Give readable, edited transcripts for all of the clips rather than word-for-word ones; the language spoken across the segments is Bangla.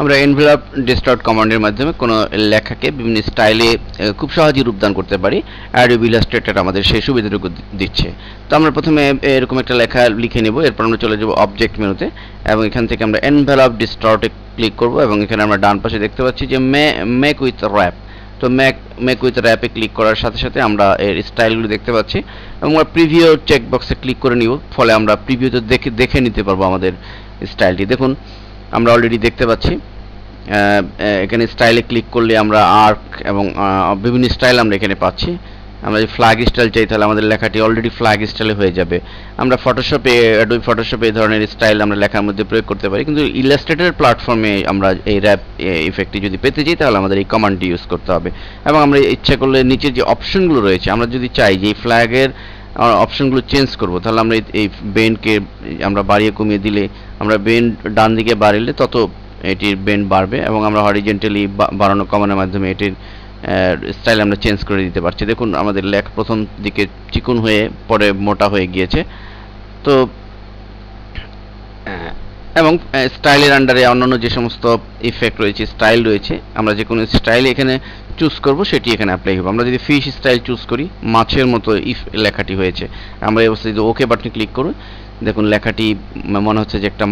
আমরা এনভেলপ ডিস্টর্ট কমান্ডের মাধ্যমে কোনো লেখাকে বিভিন্ন স্টাইলে খুব সহজেই রূপদান করতে পারি। অ্যাডোবি ইলাস্ট্রেটর আমাদের সেই সুবিধাটুকু দিচ্ছে। তো আমরা প্রথমে এরকম একটা লেখা লিখে নেব, এরপর আমরা চলে যাব অবজেক্ট মেনুতে এবং এখান থেকে আমরা এনভেলপ ডিস্টর্টে ক্লিক করব এবং এখানে আমরা ডান পাশে দেখতে পাচ্ছি যে মেক উইথ র্যাপ। তো মেক উইথ র্যাপে ক্লিক করার সাথে সাথে আমরা এর স্টাইলগুলো দেখতে পাচ্ছি এবং আমরা প্রিভিউ চেক বক্সে ক্লিক করে নিব, ফলে আমরা প্রিভিউতে দেখে নিতে পারবো আমাদের স্টাইলটি। দেখুন আমরা অলরেডি দেখতে পাচ্ছি এখানে স্টাইলে ক্লিক করলে আমরা আর্ক এবং বিভিন্ন স্টাইল আমরা এখানে পাচ্ছি। আমরা যদি ফ্ল্যাগ স্টাইল চাই তাহলে আমাদের লেখাটি অলরেডি ফ্ল্যাগ স্টাইলে হয়ে যাবে। আমরা ফটোশপে অ্যাডোবি ফটোশপে এই ধরনের স্টাইল আমরা লেখার মধ্যে প্রয়োগ করতে পারি, কিন্তু ইলাস্ট্রেটর প্ল্যাটফর্মে আমরা এই র্যাপ ইফেক্টটি যদি পেতে চাই তাহলে আমাদের এই কমান্ডটি ইউজ করতে হবে। এবং আমরা ইচ্ছা করলে নিচে যে অপশনগুলো রয়েছে, আমরা যদি চাই যে এই ফ্ল্যাগের অপশনগুলো চেঞ্জ করব, তাহলে আমরা এই বেন্ডকে আমরা বাড়িয়ে কমিয়ে দিলে, আমরা বেন্ড ডান দিকে বাড়ালে তত এটির বেন্ড বাড়বে এবং আমরা হরিজেন্টালি বাড়ানো কমানোর মাধ্যমে এটির স্টাইল আমরা চেঞ্জ করে দিতে পারছি। দেখুন আমাদের লেখা প্রথম দিকে চিকন হয়ে পরে মোটা হয়ে গিয়েছে। তো এবং স্টাইলের আন্ডারে অন্যান্য যে সমস্ত ইফেক্ট রয়েছে, স্টাইল রয়েছে, আমরা যে কোনো স্টাইল এখানে চুজ করব সেটি এখানে অ্যাপ্লাই হবে। আমরা যদি ফিশ স্টাইল চুজ করি, মাছের মতো লেখাটি হয়েছে, আমরা এই অবস্থায় যদি ওকে বাটনে ক্লিক করব, দেখুন লেখাটি মনে হচ্ছে যে একটা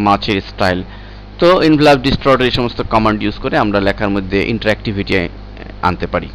মাছের স্টাইল। তো এনভেলপ ডিস্টর্ট এই সমস্ত কমান্ড ইউজ করে আমরা লেখার মধ্যে ইন্টারঅ্যাক্টিভিটি আনতে পারি।